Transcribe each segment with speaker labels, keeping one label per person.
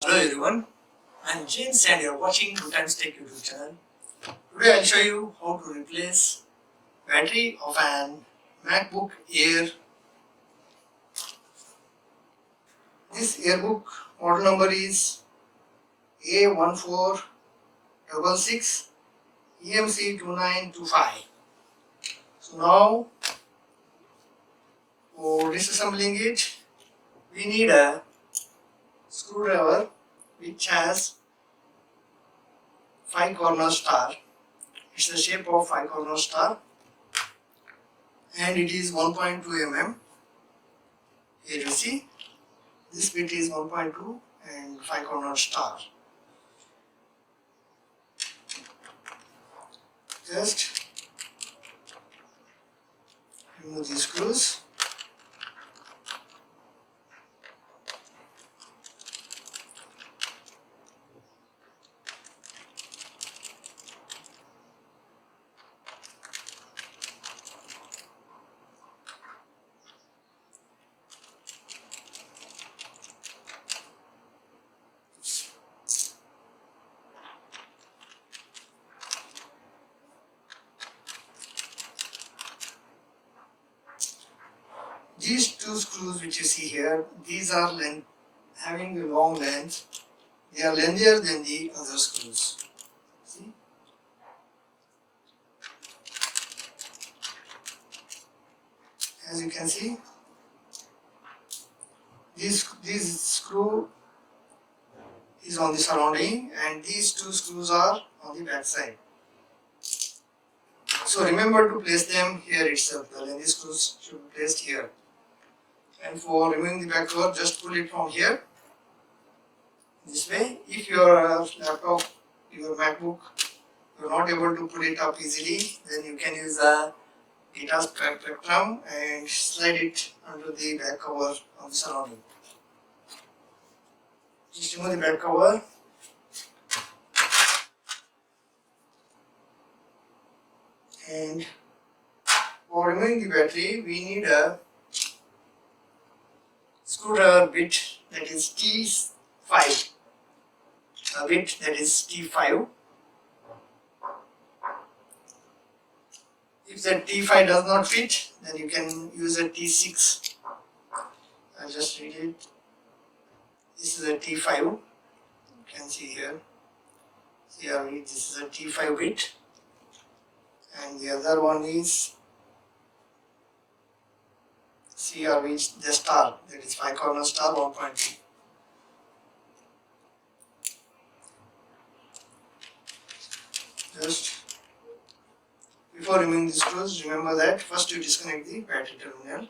Speaker 1: Hello everyone, I am James and you are watching Good Times Tech YouTube channel. Today I will show you how to replace battery of an MacBook Air. This Airbook model number is A1466 EMC 2925. So now for disassembling it, we need a screwdriver which has 5-corner star. It's the shape of 5-corner star and it is 1.2 mm. Here you see this bit is 1.2 and 5-corner star. Just remove these screws. These two screws which you see here, these are having a long length. They are lengthier than the other screws. See? As you can see, this screw is on the surrounding and these two screws are on the back side. So remember to place them here itself. The lengthy screws should be placed here. And for removing the back cover, just pull it from here. This way, if your laptop, your MacBook, you are not able to pull it up easily, then you can use a data spectrum and slide it under the back cover of the surrounding. Just remove the back cover. And for removing the battery, we need a screwdriver bit that is T5. A bit that is T5. If that T5 does not fit, then you can use a T6. I'll just read it. This is a T5. You can see here. Here this is a T5 bit. And the other one is CRV, the star, that is 5-corner star 1.2. Just before removing the screws, remember that first you disconnect the battery terminal.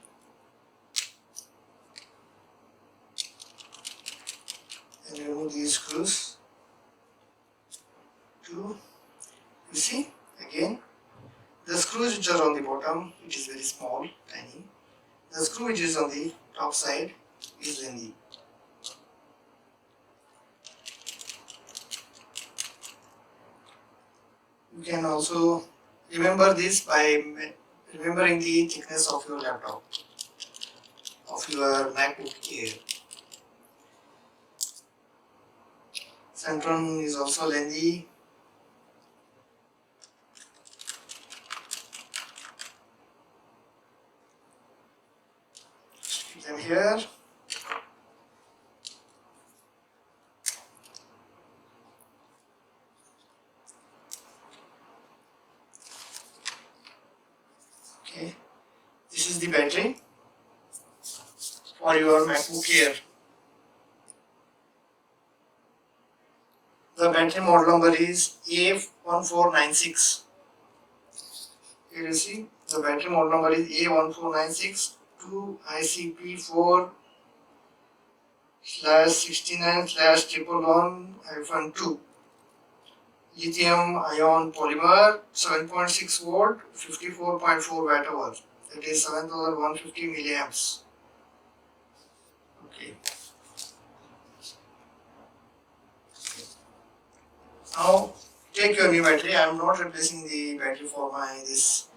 Speaker 1: And remove these screws. You see, again, the screws which are on the bottom, it is very small, tiny. The screw which is on the top side is lengthy. You can also remember this by remembering the thickness of your laptop, of your MacBook Air. Centron is also lengthy. Keep them here. Okay, this is the battery for your MacBook Air. The battery model number is A1496. Here you see the battery model number is A1496 ICP4/69/111-2. Lithium ion polymer, 7.6 volt, 54.4 watt hour. That is 7150 milliamps. Okay. Now take your new battery. I am not replacing the battery for this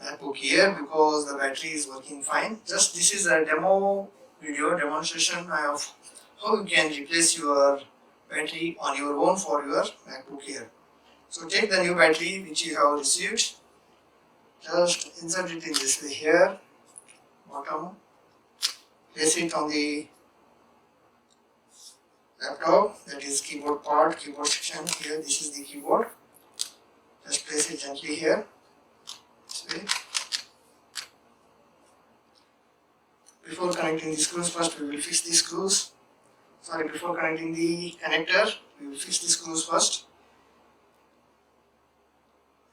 Speaker 1: MacBook Air because the battery is working fine. Just this is a demo video demonstration of how you can replace your battery on your own for your MacBook Air. So take the new battery which you have received, just insert it in this way here, bottom, place it on the laptop, that is keyboard part, keyboard section. Here this is the keyboard, just place it gently here, this way. Before connecting the screws, first we will fix the screws. Before connecting the connector, we will fix the screws first.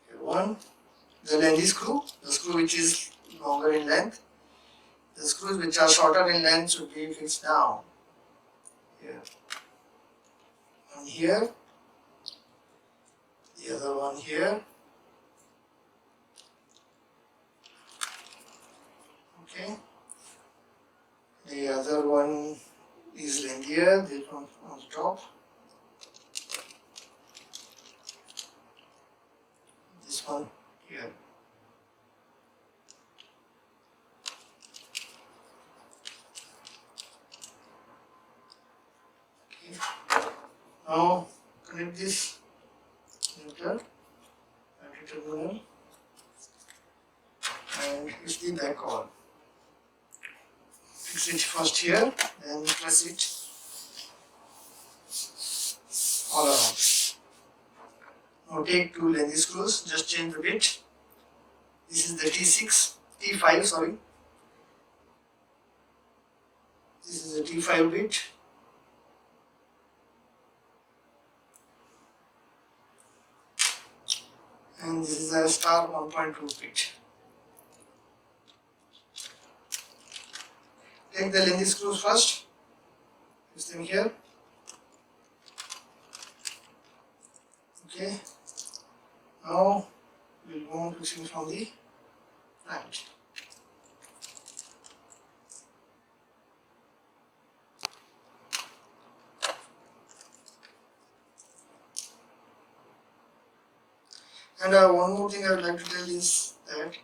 Speaker 1: Here one, the length screw, the screw which is longer in length. The screws which are shorter in length should be fixed down. Here. One here, the other one here. Okay. The other one is lengthier, this one on the top. This one here. Okay. Now connect this connector, battery terminal, and use the back cover. Fix it first here, then press it all around. Now take two lengthy screws, just change the bit. This is the T5, sorry. This is the T5 bit. And this is a star 1.2 bit. Take the lengthy screws first, use them here. Okay, now we will go on fixing from the front. And one more thing I would like to tell is that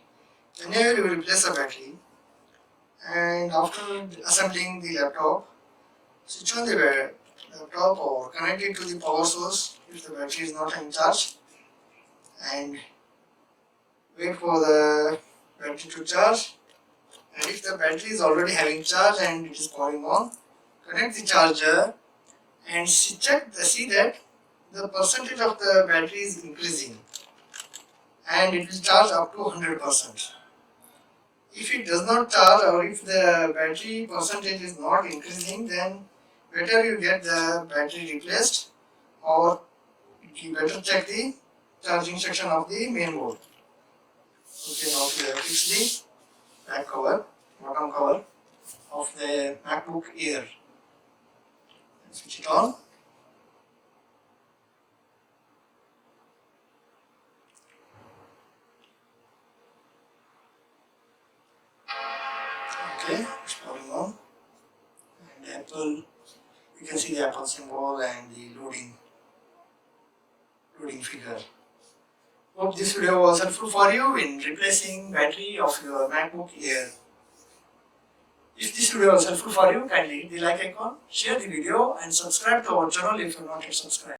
Speaker 1: whenever you replace a battery, and after assembling the laptop, switch on the laptop or connect it to the power source if the battery is not in charge, and wait for the battery to charge. And if the battery is already having charge and it is powering on, connect the charger and see that the percentage of the battery is increasing and it will charge up to 100%. If it does not charge, or if the battery percentage is not increasing, then better you get the battery replaced, or you better check the charging section of the main board. Okay, now we have fixed the back cover, bottom cover of the MacBook Air. Switch it on. Okay, it's powering on, and Apple, you can see the Apple symbol and the loading figure. Hope this video was helpful for you in replacing battery of your MacBook Air. If this video was helpful for you, kindly hit the like icon, share the video and subscribe to our channel if you are not yet subscribed.